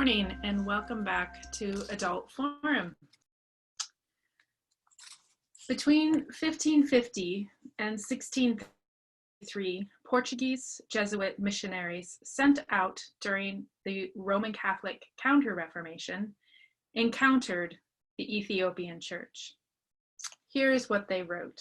morning and welcome back to Adult Forum. Between 1550 and 1633, Portuguese Jesuit missionaries sent out during the Roman Catholic Counter-Reformation encountered the Ethiopian Church. Here is what they wrote.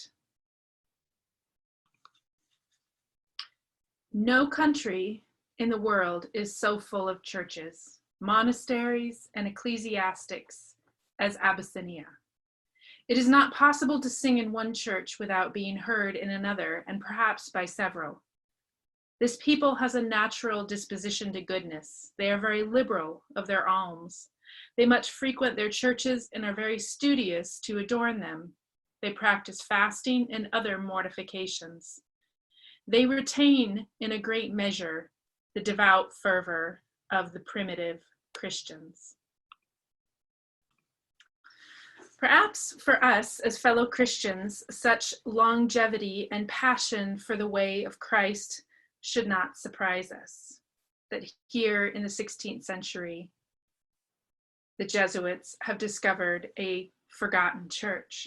No country in the world is so full of churches, monasteries, and ecclesiastics as Abyssinia. It is not possible to sing in one church without being heard in another, and perhaps by several. This people has a natural disposition to goodness. They are very liberal of their alms. They much frequent their churches and are very studious to adorn them. They practice fasting and other mortifications. They retain in a great measure the devout fervor of the primitive Christians. Perhaps for us as fellow Christians, such longevity and passion for the way of Christ should not surprise us. That here in the 16th century, the Jesuits have discovered a forgotten church.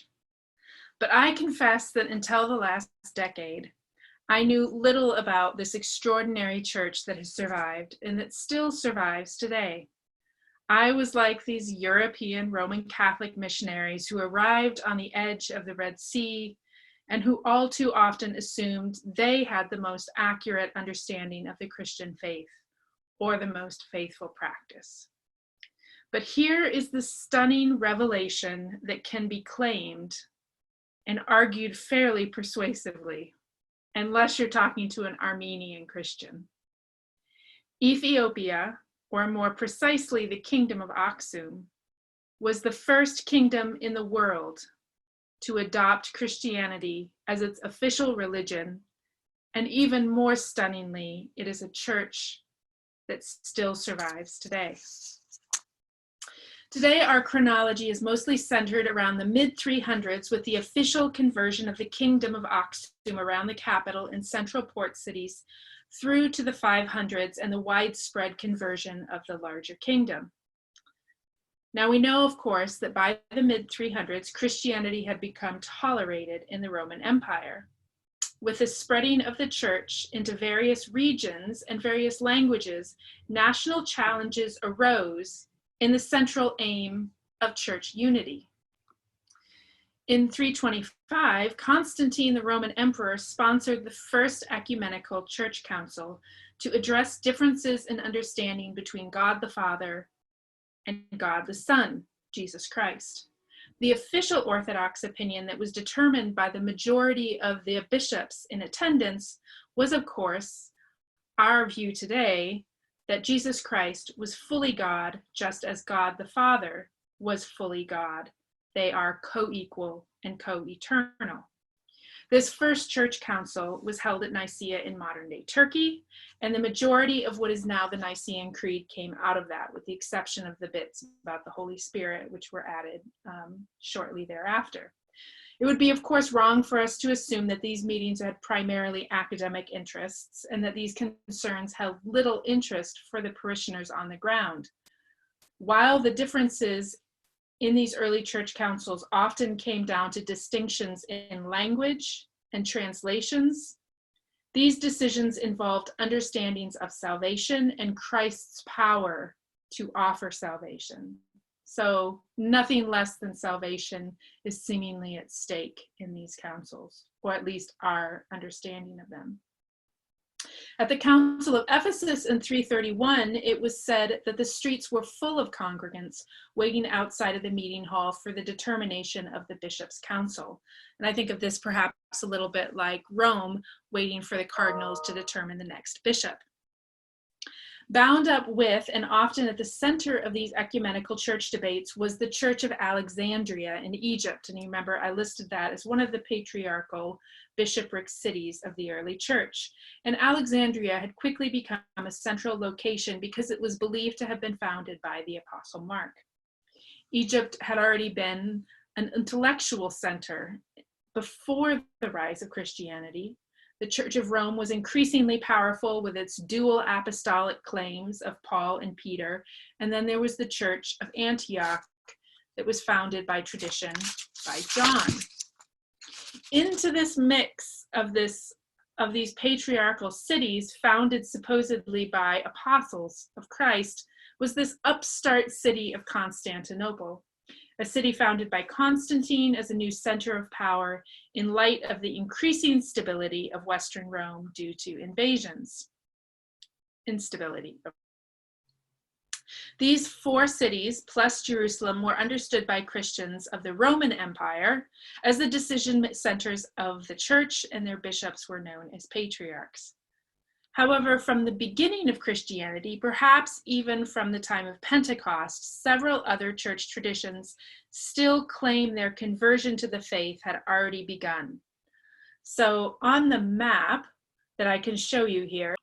But I confess that until the last decade, I knew little about this extraordinary church that has survived and that still survives today. I was like these European Roman Catholic missionaries who arrived on the edge of the Red Sea and who all too often assumed they had the most accurate understanding of the Christian faith or the most faithful practice. But here is the stunning revelation that can be claimed and argued fairly persuasively, unless you're talking to an Armenian Christian. Ethiopia, or more precisely the kingdom of Aksum, was the first kingdom in the world to adopt Christianity as its official religion, and even more stunningly, it is a church that still survives today. Today, our chronology is mostly centered around the mid-300s with the official conversion of the kingdom of Aksum around the capital and central port cities through to the 500s and the widespread conversion of the larger kingdom. Now we know, of course, that by the mid-300s, Christianity had become tolerated in the Roman Empire. With the spreading of the church into various regions and various languages, national challenges arose in the central aim of church unity. In 325, Constantine, the Roman emperor, sponsored the first Ecumenical Church Council to address differences in understanding between God the Father and God the Son, Jesus Christ. The official Orthodox opinion that was determined by the majority of the bishops in attendance was, of course, our view today, that Jesus Christ was fully God, just as God the Father was fully God. They are co-equal and co-eternal. This first church council was held at Nicaea in modern-day Turkey, and the majority of what is now the Nicene Creed came out of that, with the exception of the bits about the Holy Spirit, which were added shortly thereafter. It would be, of course, wrong for us to assume that these meetings had primarily academic interests and that these concerns held little interest for the parishioners on the ground. While the differences in these early church councils often came down to distinctions in language and translations, these decisions involved understandings of salvation and Christ's power to offer salvation. So nothing less than salvation is seemingly at stake in these councils, or at least our understanding of them. At the Council of Ephesus in 331, it was said that the streets were full of congregants waiting outside of the meeting hall for the determination of the bishop's council. And I think of this perhaps a little bit like Rome waiting for the cardinals to determine the next bishop. Bound up with and often at the center of these ecumenical church debates was the Church of Alexandria in Egypt. And you remember I listed that as one of the patriarchal bishopric cities of the early church. And Alexandria had quickly become a central location because it was believed to have been founded by the Apostle Mark. Egypt had already been an intellectual center before the rise of Christianity, The Church of Rome was increasingly powerful with its dual apostolic claims of Paul and Peter. And then there was the Church of Antioch that was founded by tradition by John. Into this mix of these patriarchal cities founded supposedly by apostles of Christ was this upstart city of Constantinople, a city founded by Constantine as a new center of power in light of the increasing stability of Western Rome due to invasions. Instability. These 4 cities, plus Jerusalem, were understood by Christians of the Roman Empire as the decision centers of the church, and their bishops were known as patriarchs. However, from the beginning of Christianity, perhaps even from the time of Pentecost, several other church traditions still claim their conversion to the faith had already begun. So on the map that I can show you here,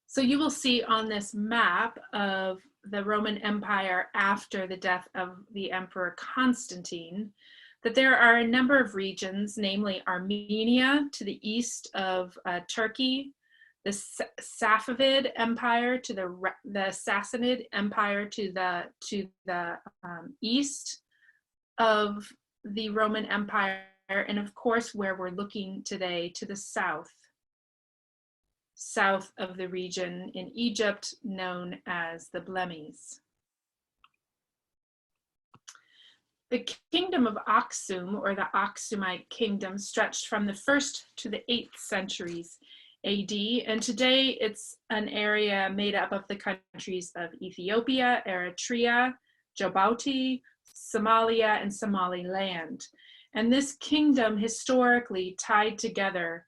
so you will see on this map of the Roman Empire after the death of the Emperor Constantine, that there are a number of regions, namely Armenia to the east of Turkey, the Safavid Empire to the Sassanid Empire to the east of the Roman Empire, and of course where we're looking today to the south of the region in Egypt known as the Blemmyes. The kingdom of Aksum, or the Aksumite kingdom, stretched from the 1st to the 8th centuries AD, and today it's an area made up of the countries of Ethiopia, Eritrea, Djibouti, Somalia, and Somaliland. And this kingdom historically tied together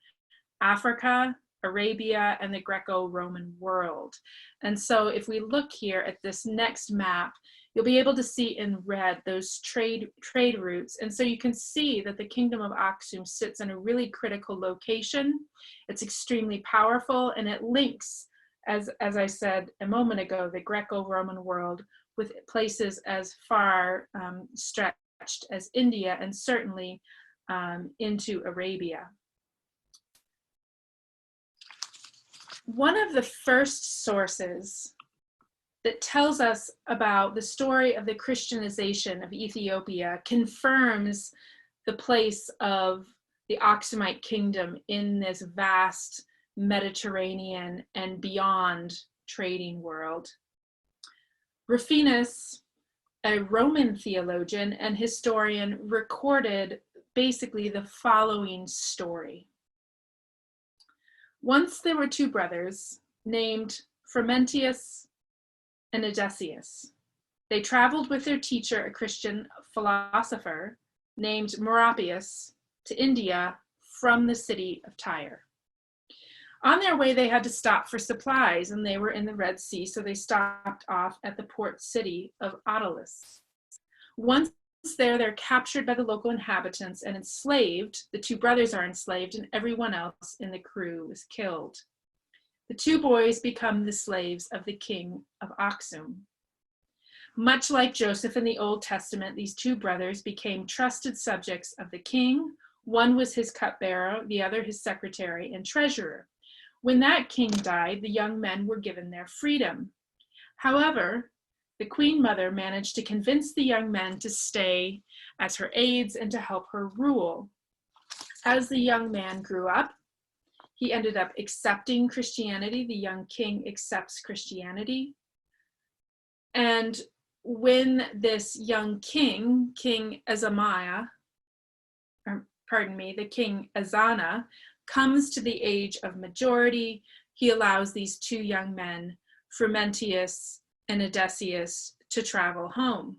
Africa, Arabia, and the Greco-Roman world. And so if we look here at this next map, you'll be able to see in red those trade routes. And so you can see that the kingdom of Aksum sits in a really critical location. It's extremely powerful, and it links, as I said a moment ago, the Greco-Roman world with places as far stretched as India, and certainly into Arabia. One of the first sources that tells us about the story of the Christianization of Ethiopia confirms the place of the Aksumite kingdom in this vast Mediterranean and beyond trading world. Rufinus, a Roman theologian and historian, recorded basically the following story. Once there were 2 brothers named Frumentius and Odysseus. They traveled with their teacher, a Christian philosopher named Merapius, to India from the city of Tyre. On their way, they had to stop for supplies, and they were in the Red Sea, so they stopped off at the port city of Attalos. Once there, they're captured by the local inhabitants and enslaved. The 2 brothers are enslaved, and everyone else in the crew is killed. The 2 boys become the slaves of the king of Aksum. Much like Joseph in the Old Testament, these 2 brothers became trusted subjects of the king. One was his cupbearer, the other his secretary and treasurer. When that king died, the young men were given their freedom. However, the queen mother managed to convince the young men to stay as her aides and to help her rule. As the young man grew up, he ended up accepting Christianity. The young king accepts Christianity. And when this young king, King Azaniah, the King Azana, comes to the age of majority, he allows these 2 young men, Frumentius and Odysseus, to travel home.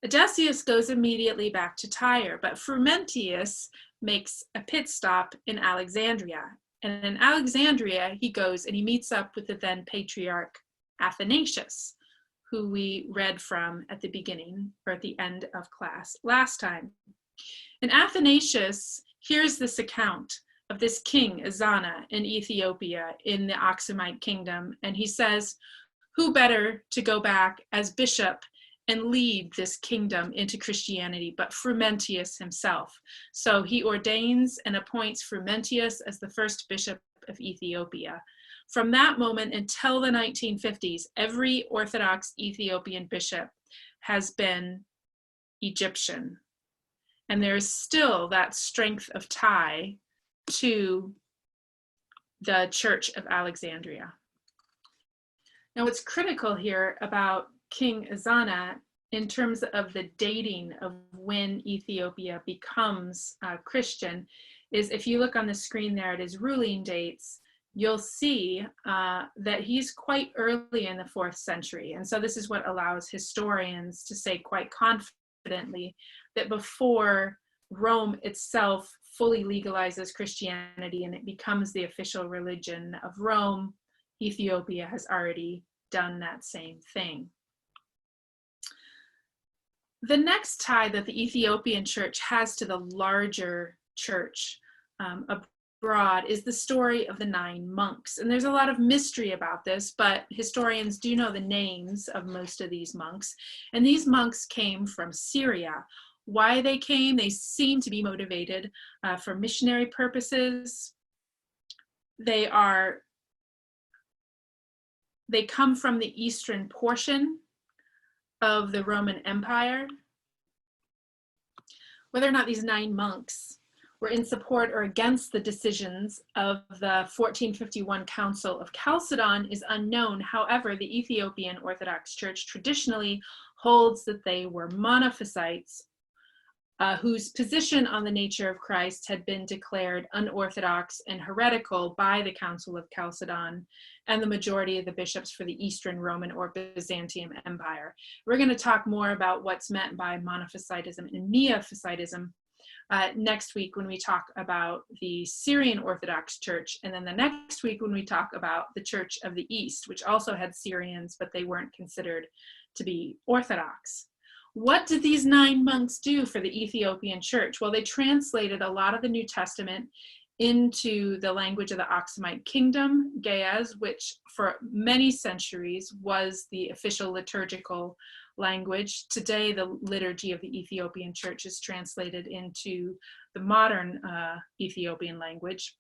Odysseus goes immediately back to Tyre, but Frumentius makes a pit stop in Alexandria. And in Alexandria, he goes and he meets up with the then patriarch Athanasius, who we read from at the beginning or at the end of class last time. And Athanasius hears this account of this king, Azana, in Ethiopia in the Aksumite kingdom, and he says, who better to go back as bishop and lead this kingdom into Christianity, but Frumentius himself. So he ordains and appoints Frumentius as the first bishop of Ethiopia. From that moment until the 1950s, every Orthodox Ethiopian bishop has been Egyptian. And there's still that strength of tie to the Church of Alexandria. Now, what's critical here about King Ezana in terms of the dating of when Ethiopia becomes Christian is, if you look on the screen there at his ruling dates, you'll see that he's quite early in the 4th century. And so this is what allows historians to say quite confidently that before Rome itself fully legalizes Christianity and it becomes the official religion of Rome, Ethiopia has already done that same thing. The next tie that the Ethiopian church has to the larger church abroad is the story of the 9 monks. And there's a lot of mystery about this, but historians do know the names of most of these monks. And these monks came from Syria. Why they came, they seem to be motivated for missionary purposes. They come from the eastern portion of the Roman Empire. Whether or not these 9 monks were in support or against the decisions of the 1451 Council of Chalcedon is unknown. However, the Ethiopian Orthodox Church traditionally holds that they were monophysites whose position on the nature of Christ had been declared unorthodox and heretical by the Council of Chalcedon and the majority of the bishops for the Eastern Roman or Byzantium Empire. We're going to talk more about what's meant by monophysitism and miaphysitism next week when we talk about the Syrian Orthodox Church, and then the next week when we talk about the Church of the East, which also had Syrians, but they weren't considered to be Orthodox. What did these 9 monks do for the Ethiopian church? Well, they translated a lot of the New Testament into the language of the Aksumite kingdom, Ge'ez, which for many centuries was the official liturgical language. Today, the liturgy of the Ethiopian church is translated into the modern Ethiopian language.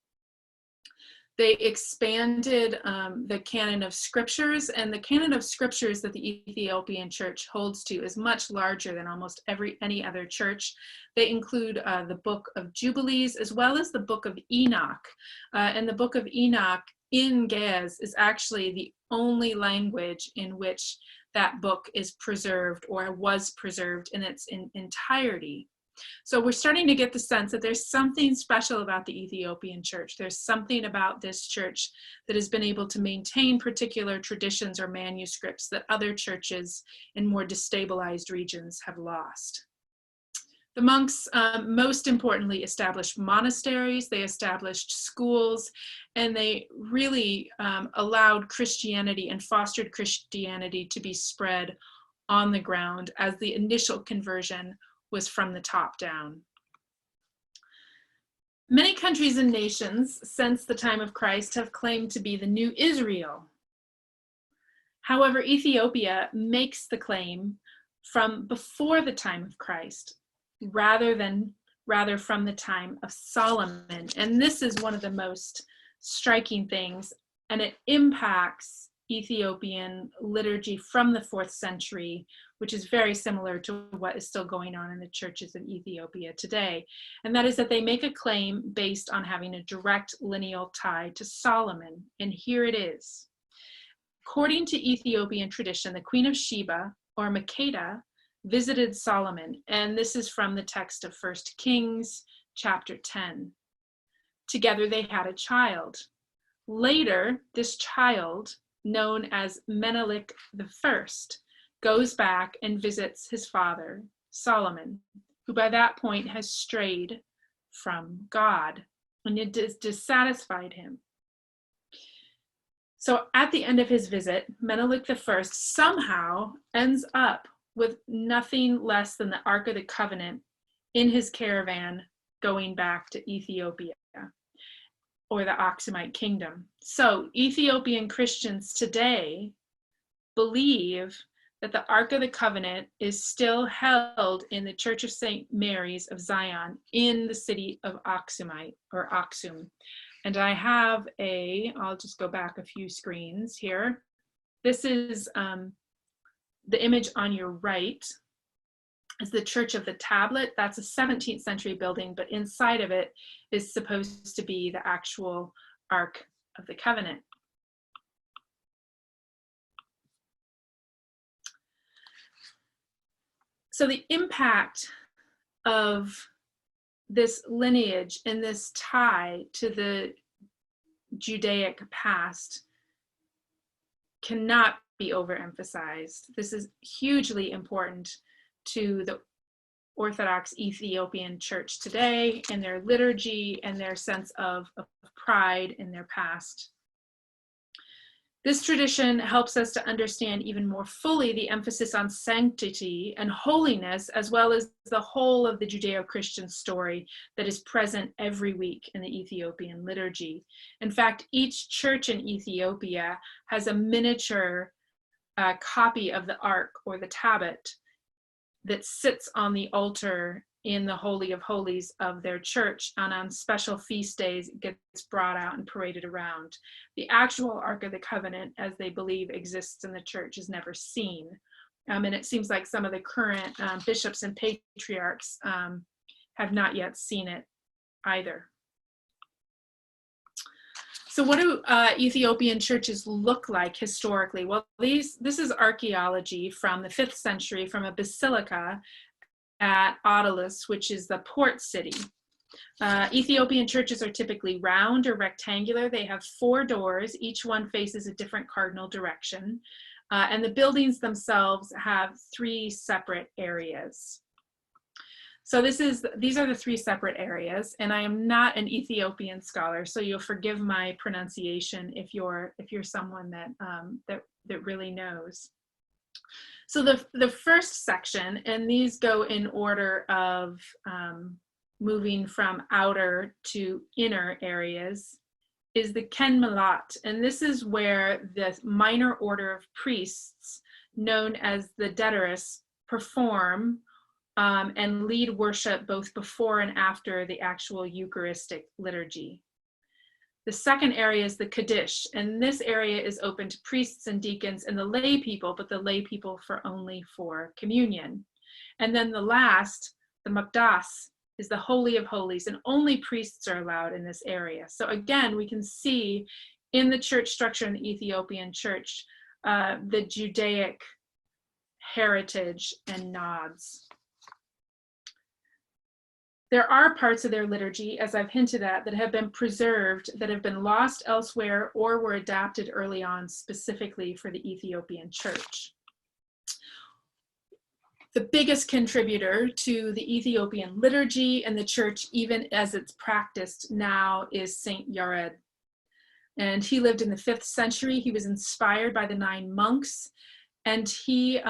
They expanded the canon of scriptures, and the canon of scriptures that the Ethiopian church holds to is much larger than almost any other church. They include the book of Jubilees as well as the book of Enoch. And the book of Enoch in Ge'ez is actually the only language in which that book is preserved or was preserved in its entirety. So we're starting to get the sense that there's something special about the Ethiopian church. There's something about this church that has been able to maintain particular traditions or manuscripts that other churches in more destabilized regions have lost. The monks, most importantly, established monasteries, they established schools, and they really allowed Christianity and fostered Christianity to be spread on the ground, as the initial conversion was from the top down. Many countries and nations since the time of Christ have claimed to be the new Israel. However, Ethiopia makes the claim from before the time of Christ, rather from the time of Solomon. And this is one of the most striking things, and it impacts Ethiopian liturgy from the 4th century, which is very similar to what is still going on in the churches of Ethiopia today. And that is that they make a claim based on having a direct lineal tie to Solomon. And here it is. According to Ethiopian tradition, the Queen of Sheba, or Makeda, visited Solomon. And this is from the text of 1 Kings chapter 10. Together they had a child. Later, this child, known as Menelik I, goes back and visits his father, Solomon, who by that point has strayed from God, and it has dissatisfied him. So at the end of his visit, Menelik I somehow ends up with nothing less than the Ark of the Covenant in his caravan going back to Ethiopia, or the Aksumite kingdom. So Ethiopian Christians today believe that the Ark of the Covenant is still held in the Church of St. Mary's of Zion in the city of Aksumite, or Aksum. And I have I'll just go back a few screens here. This is the image on your right is the Church of the Tablet. That's a 17th century building, but inside of it is supposed to be the actual Ark of the Covenant. So the impact of this lineage and this tie to the Judaic past cannot be overemphasized. This is hugely important to the Orthodox Ethiopian Church today and their liturgy and their sense of pride in their past. This tradition helps us to understand even more fully the emphasis on sanctity and holiness, as well as the whole of the Judeo-Christian story that is present every week in the Ethiopian liturgy. In fact, each church in Ethiopia has a miniature copy of the Ark or the Tablet that sits on the altar in the Holy of Holies of their church, and on special feast days it gets brought out and paraded around. The actual Ark of the Covenant, as they believe exists in the church, is never seen. And it seems like some of the current bishops and patriarchs have not yet seen it either. So what do Ethiopian churches look like historically? Well, this is archaeology from the 5th century from a basilica at Attalos, which is the port city. Ethiopian churches are typically round or rectangular. They have 4 doors. Each one faces a different cardinal direction. And the buildings themselves have 3 separate areas. So these are the 3 separate areas, and I am not an Ethiopian scholar, so you'll forgive my pronunciation if you're someone that really knows. So the first section, and these go in order of moving from outer to inner areas, is the Ken Malat, and this is where the minor order of priests, known as the Dederis, perform and lead worship both before and after the actual Eucharistic liturgy. The second area is the Kaddish, and this area is open to priests and deacons and the lay people, but the lay people only for communion. And then the last, the Makdas, is the Holy of Holies, and only priests are allowed in this area. So again, we can see in the church structure in the Ethiopian church, the Judaic heritage and nods. There are parts of their liturgy, as I've hinted at, that have been preserved, that have been lost elsewhere or were adapted early on specifically for the Ethiopian church. The biggest contributor to the Ethiopian liturgy and the church, even as it's practiced now, is Saint Yared. And he lived in the 5th century. He was inspired by the 9 monks, and he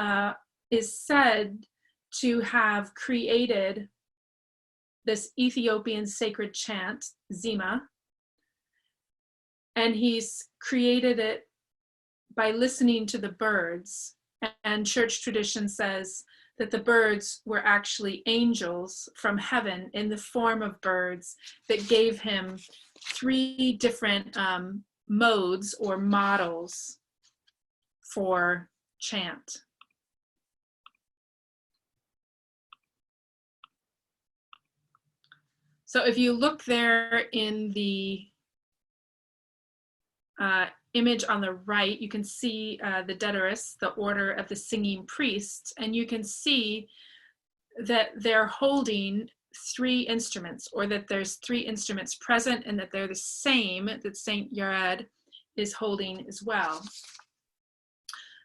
is said to have created this Ethiopian sacred chant, Zima, and he's created it by listening to the birds. And church tradition says that the birds were actually angels from heaven in the form of birds that gave him 3 different modes or models for chant. So if you look there in the image on the right, you can see the Dederis, the order of the singing priests, and you can see that they're holding 3 instruments, or that there's 3 instruments present, and that they're the same that Saint Yared is holding as well.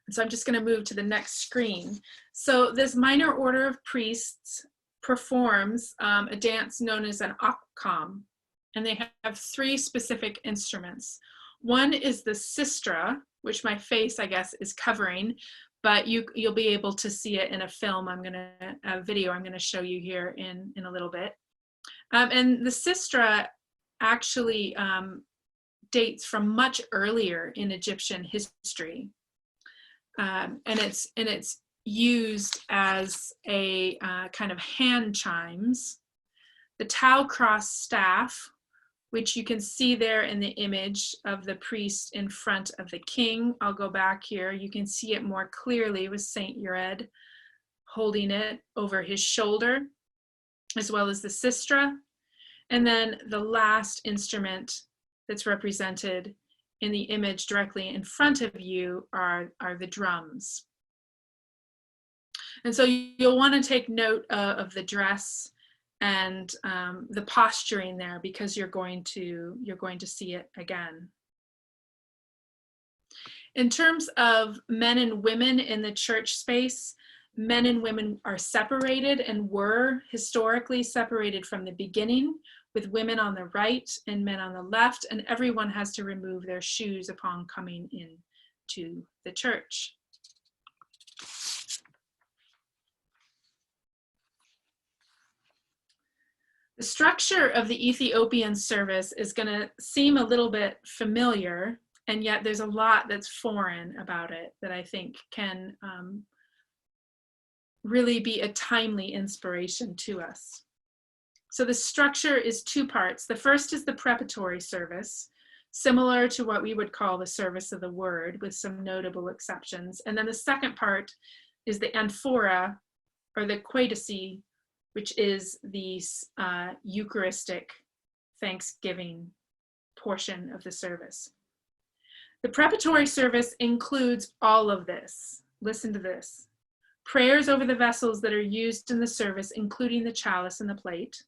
And so I'm just going to move to the next screen. So this minor order of priests performs a dance known as an akkam, and they have 3 specific instruments. One is the sistra, which my face, I guess, is covering, but you'll be able to see it in a film. A video I'm going to show you here in a little bit. And the sistra actually dates from much earlier in Egyptian history. and it's used as a kind of hand chimes. The Tau cross staff, which you can see there in the image of the priest in front of the king. I'll go back here. You can see it more clearly with Saint Yared holding it over his shoulder, as well as the sistra. And then the last instrument that's represented in the image directly in front of you are the drums. And so you'll want to take note of the dress and the posturing there, because you're going to see it again. In terms of men and women in the church space, men and women are separated and were historically separated from the beginning, with women on the right and men on the left, and everyone has to remove their shoes upon coming into the church. The structure of the Ethiopian service is going to seem a little bit familiar, and yet there's a lot that's foreign about it that I think can really be a timely inspiration to us. So the structure is two parts. The first is the preparatory service, similar to what we would call the service of the word, with some notable exceptions. And then the second part is the Anphora, or the Quaidesi, which is the Eucharistic Thanksgiving portion of the service. The preparatory service includes all of this. Listen to this. Prayers over the vessels that are used in the service, including the chalice and the plate.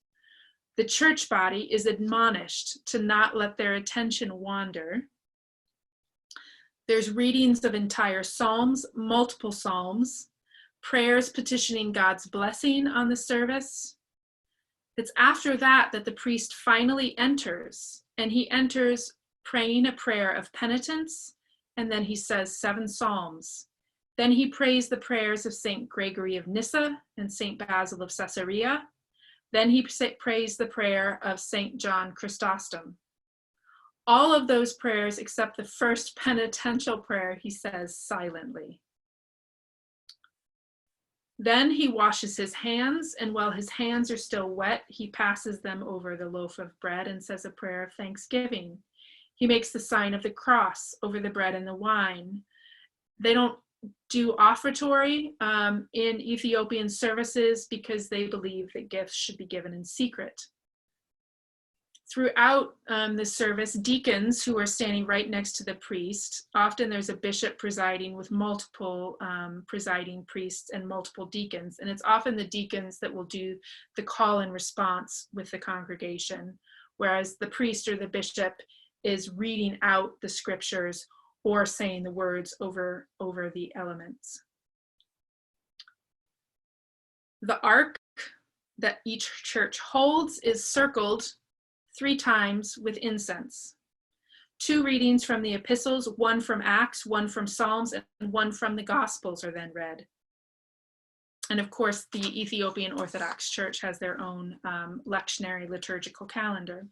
The church body is admonished to not let their attention wander. There's readings of entire psalms, multiple psalms, prayers petitioning God's blessing on the service. It's after that that the priest finally enters, and he enters praying a prayer of penitence, and then he says 7 psalms. Then he prays the prayers of St. Gregory of Nyssa and St. Basil of Caesarea. Then he prays the prayer of St. John Chrysostom. All of those prayers, except the first penitential prayer, he says silently. Then he washes his hands, and while his hands are still wet, he passes them over the loaf of bread and says a prayer of thanksgiving. He makes the sign of the cross over the bread and the wine. They don't do offertory in Ethiopian services because they believe that gifts should be given in secret. Throughout the service, deacons who are standing right next to the priest, often there's a bishop presiding with multiple presiding priests and multiple deacons, and it's often the deacons that will do the call and response with the congregation, whereas the priest or the bishop is reading out the scriptures or saying the words over the elements. The ark that each church holds is circled 3 times with incense. 2 readings from the epistles, 1 from Acts, 1 from Psalms, and 1 from the Gospels are then read. And of course, the Ethiopian Orthodox Church has their own lectionary liturgical calendar.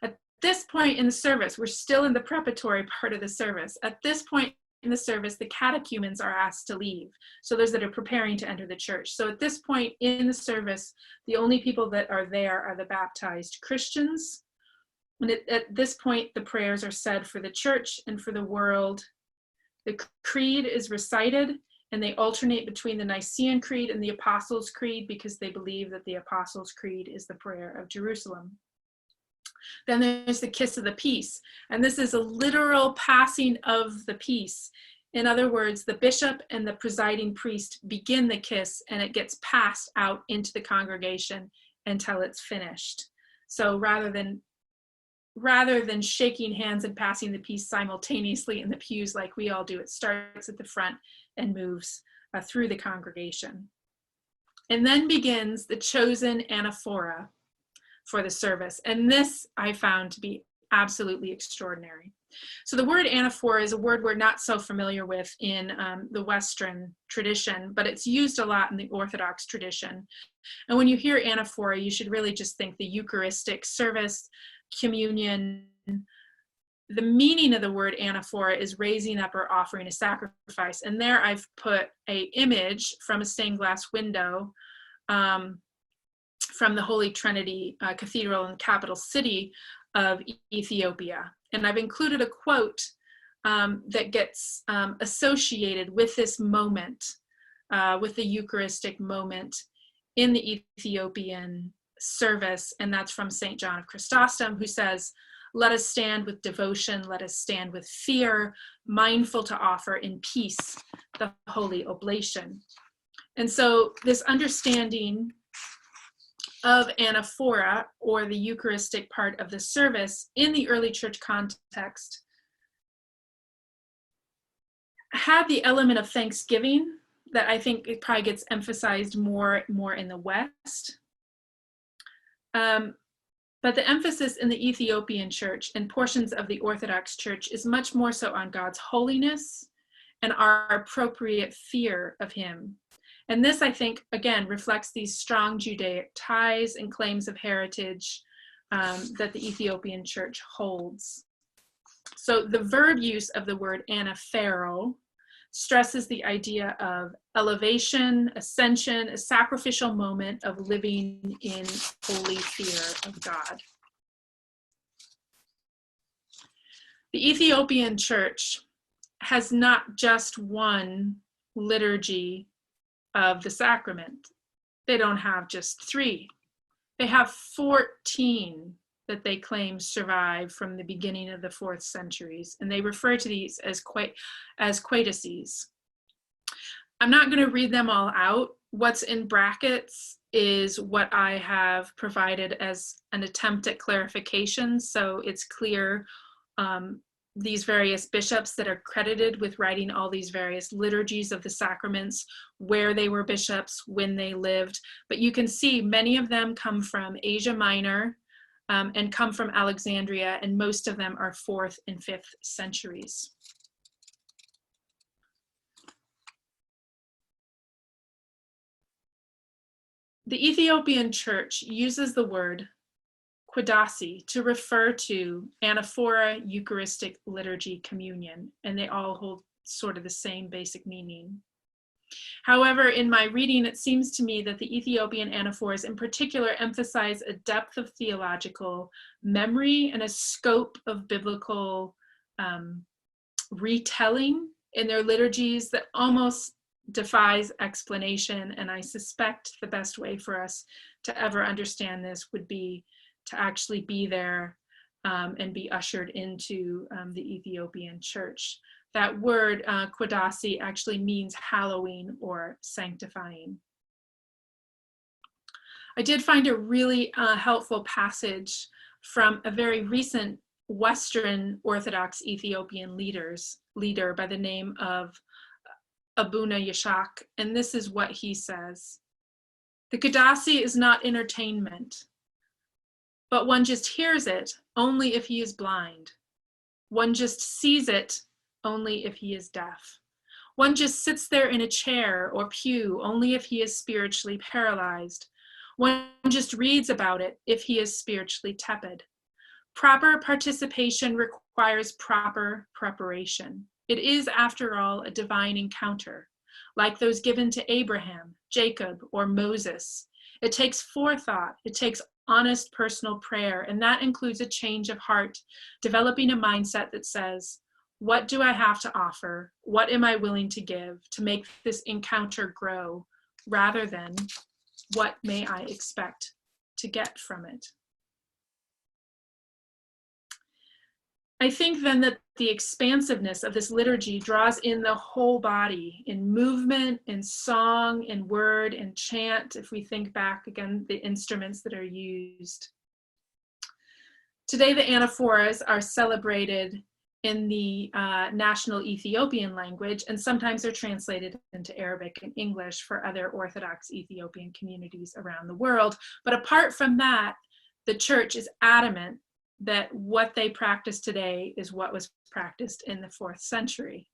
At this point in the service, we're still in the preparatory part of the service. At this point in the service, the catechumens are asked to leave, so those that are preparing to enter the church. So at this point in the service, the only people that are there are the baptized Christians. And at this point, the prayers are said for the church and for the world. The creed is recited, and they alternate between the Nicene Creed and the Apostles' Creed because they believe that the Apostles' Creed is the prayer of Jerusalem. Then there's the kiss of the peace, and this is a literal passing of the peace. In other words, the bishop and the presiding priest begin the kiss, and it gets passed out into the congregation until it's finished. So rather than shaking hands and passing the peace simultaneously in the pews like we all do, it starts at the front and moves through the congregation. And then begins the chosen anaphora for the service. And this I found to be absolutely extraordinary. So the word anaphora is a word we're not so familiar with in the Western tradition, but it's used a lot in the Orthodox tradition. And when you hear anaphora, you should really just think the Eucharistic service, communion, the meaning of the word anaphora is raising up or offering a sacrifice. And there I've put an image from a stained glass window from the Holy Trinity Cathedral in the capital city of Ethiopia. And I've included a quote that gets associated with this moment, with the Eucharistic moment in the Ethiopian service, and that's from St. John of Chrysostom, who says, "Let us stand with devotion, let us stand with fear, mindful to offer in peace the holy oblation." And so this understanding of anaphora, or the Eucharistic part of the service in the early church context, had the element of thanksgiving that I think it probably gets emphasized more in the West. But the emphasis in the Ethiopian church and portions of the Orthodox church is much more so on God's holiness and our appropriate fear of him. And this, I think, again, reflects these strong Judaic ties and claims of heritage that the Ethiopian church holds. So the verb use of the word anaphero stresses the idea of elevation, ascension, a sacrificial moment of living in holy fear of God. The Ethiopian church has not just one liturgy of the sacrament. They don't have just 3. They have 14 that they claim survive from the beginning of the 4th centuries, and they refer to these as quaitices. I'm not going to read them all out. What's in brackets is what I have provided as an attempt at clarification, so it's clear these various bishops that are credited with writing all these various liturgies of the sacraments, where they were bishops, when they lived. But you can see many of them come from Asia Minor and come from Alexandria, and most of them are 4th and 5th centuries. The Ethiopian church uses the word quadasi to refer to anaphora, Eucharistic liturgy, communion, and they all hold sort of the same basic meaning. However, in my reading, it seems to me that the Ethiopian anaphoras in particular emphasize a depth of theological memory and a scope of biblical retelling in their liturgies that almost defies explanation. And I suspect the best way for us to ever understand this would be to actually be there and be ushered into the Ethiopian church. That word, quadasi, actually means hallowing or sanctifying. I did find a really helpful passage from a very recent Western Orthodox Ethiopian leader by the name of Abuna Yashak, and this is what he says. "The quadasi is not entertainment, but one just hears it only if he is blind. One just sees it only if he is deaf. One just sits there in a chair or pew only if he is spiritually paralyzed. One just reads about it if he is spiritually tepid. Proper participation requires proper preparation. It is, after all, a divine encounter, like those given to Abraham, Jacob, or Moses. It takes forethought, it takes honest personal prayer, and that includes a change of heart, developing a mindset that says, what do I have to offer? What am I willing to give to make this encounter grow, rather than what may I expect to get from it?" I think then that the expansiveness of this liturgy draws in the whole body, in movement, in song, in word, in chant, if we think back again, the instruments that are used. Today, the anaphoras are celebrated in the national Ethiopian language, and sometimes they're translated into Arabic and English for other Orthodox Ethiopian communities around the world. But apart from that, the church is adamant that what they practice today is what was practiced in the 4th century.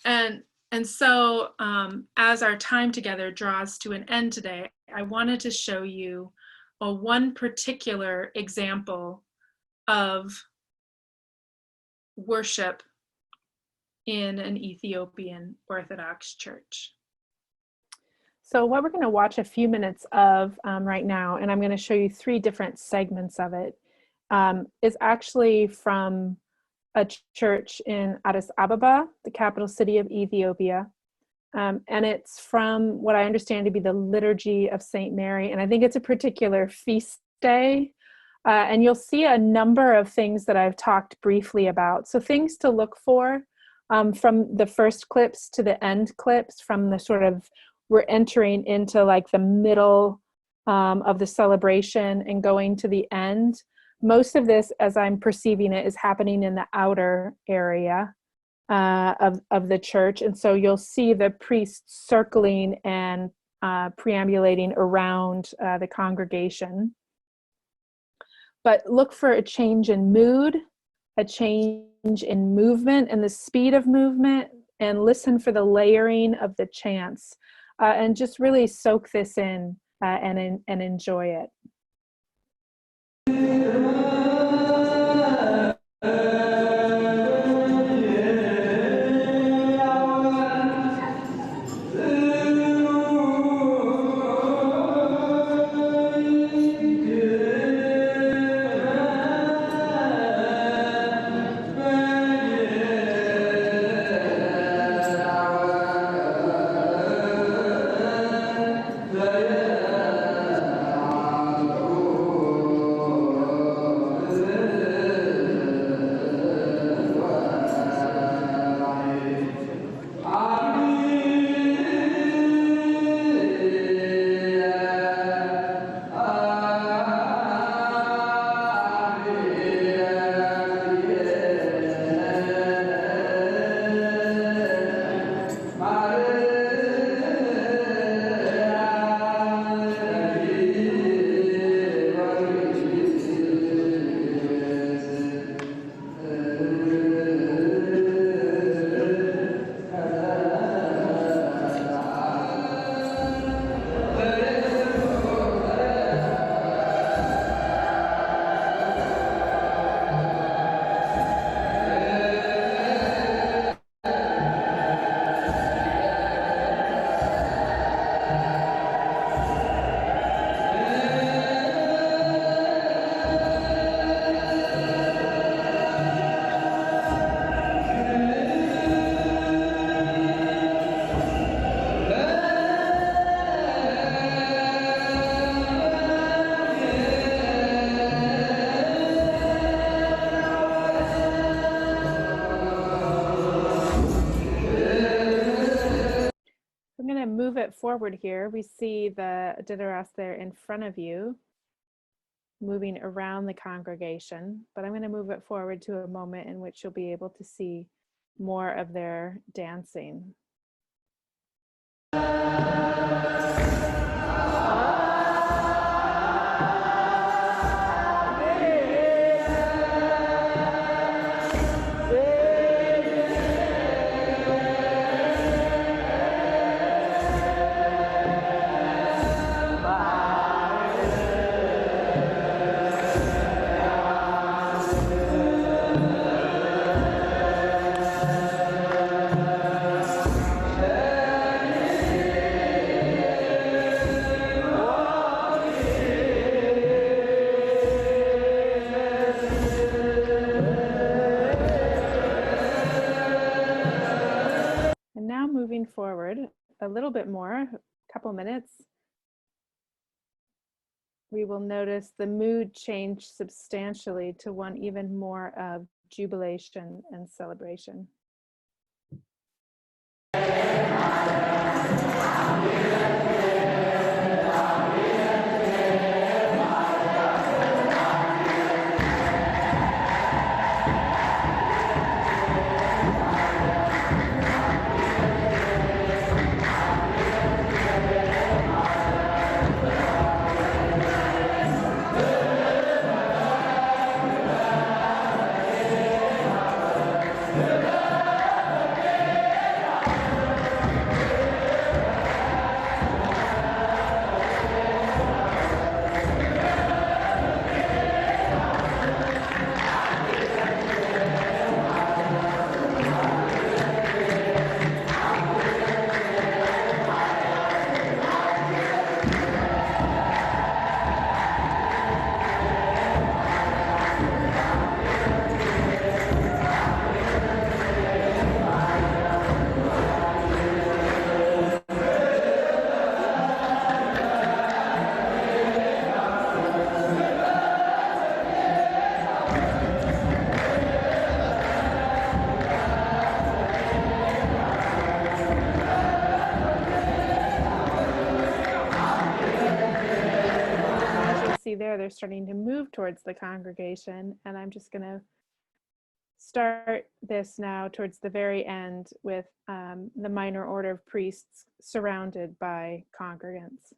And so as our time together draws to an end today, I wanted to show you one particular example of worship in an Ethiopian Orthodox church. So what we're going to watch a few minutes of right now, and I'm going to show you 3 different segments of it, is actually from a church in Addis Ababa, the capital city of Ethiopia. And it's from what I understand to be the Liturgy of St. Mary. And I think it's a particular feast day. And you'll see a number of things that I've talked briefly about. So things to look for from the first clips to the end clips, from the sort of, we're entering into like the middle of the celebration and going to the end. Most of this, as I'm perceiving it, is happening in the outer area of the church. And so you'll see the priests circling and preambulating around the congregation. But look for a change in mood, a change in movement and the speed of movement, and listen for the layering of the chants. And just really soak this in and enjoy it. Move it forward here. We see the Didaros there in front of you, moving around the congregation, but I'm going to move it forward to a moment in which you'll be able to see more of their dancing. Forward a little bit more, a couple minutes, we will notice the mood change substantially to one even more of jubilation and celebration. Yeah. see there, they're starting to move towards the congregation. And I'm just going to start this now towards the very end with the minor order of priests surrounded by congregants.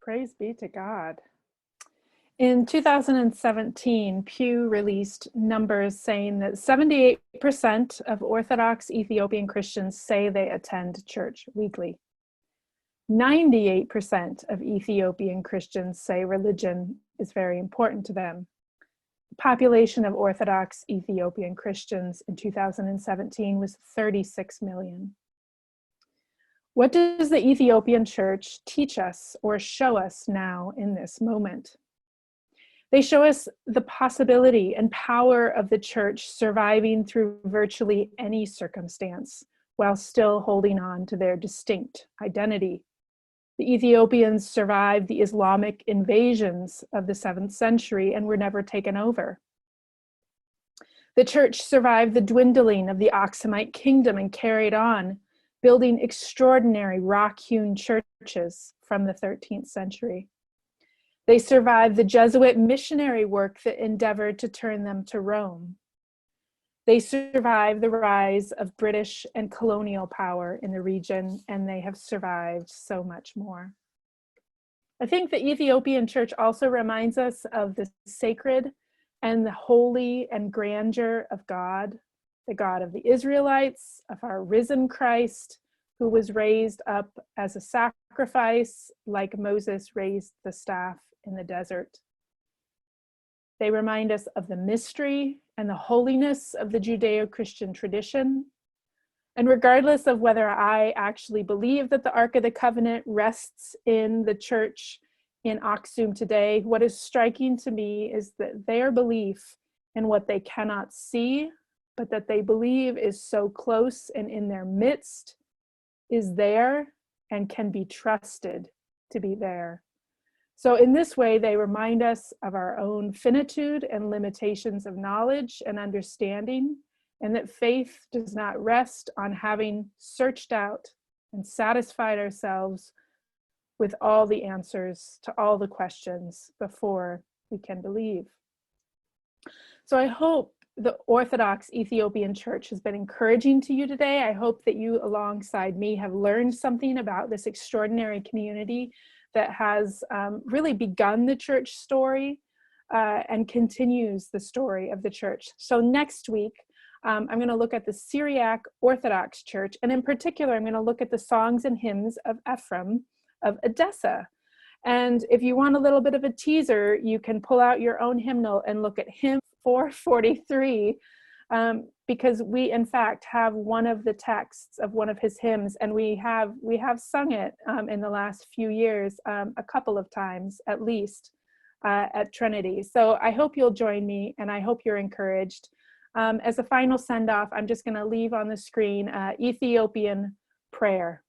Praise be to God. In 2017, Pew released numbers saying that 78% of Orthodox Ethiopian Christians say they attend church weekly. 98% of Ethiopian Christians say religion is very important to them. The population of Orthodox Ethiopian Christians in 2017 was 36 million. What does the Ethiopian Church teach us or show us now in this moment? They show us the possibility and power of the Church surviving through virtually any circumstance while still holding on to their distinct identity. The Ethiopians survived the Islamic invasions of the 7th century and were never taken over. The Church survived the dwindling of the Aksumite kingdom and carried on, building extraordinary rock-hewn churches from the 13th century. They survived the Jesuit missionary work that endeavored to turn them to Rome. They survived the rise of British and colonial power in the region, and they have survived so much more. I think the Ethiopian Church also reminds us of the sacred and the holy and grandeur of God, the God of the Israelites, of our risen Christ, who was raised up as a sacrifice like Moses raised the staff in the desert. They remind us of the mystery and the holiness of the Judeo-Christian tradition. And regardless of whether I actually believe that the Ark of the Covenant rests in the church in Aksum today, what is striking to me is that their belief in what they cannot see, but that they believe is so close and in their midst, is there and can be trusted to be there. So in this way, they remind us of our own finitude and limitations of knowledge and understanding, and that faith does not rest on having searched out and satisfied ourselves with all the answers to all the questions before we can believe. So I hope the Orthodox Ethiopian Church has been encouraging to you today. I hope that you, alongside me, have learned something about this extraordinary community that has really begun the church story and continues the story of the church. So next week, I'm going to look at the Syriac Orthodox Church, and in particular, I'm going to look at the songs and hymns of Ephraim of Edessa. And if you want a little bit of a teaser, you can pull out your own hymnal and look at hymn 443, because we in fact have one of the texts of one of his hymns, and we have sung it in the last few years a couple of times at least at Trinity. So I hope you'll join me, and I hope you're encouraged. As a final send-off, I'm just going to leave on the screen Ethiopian prayer.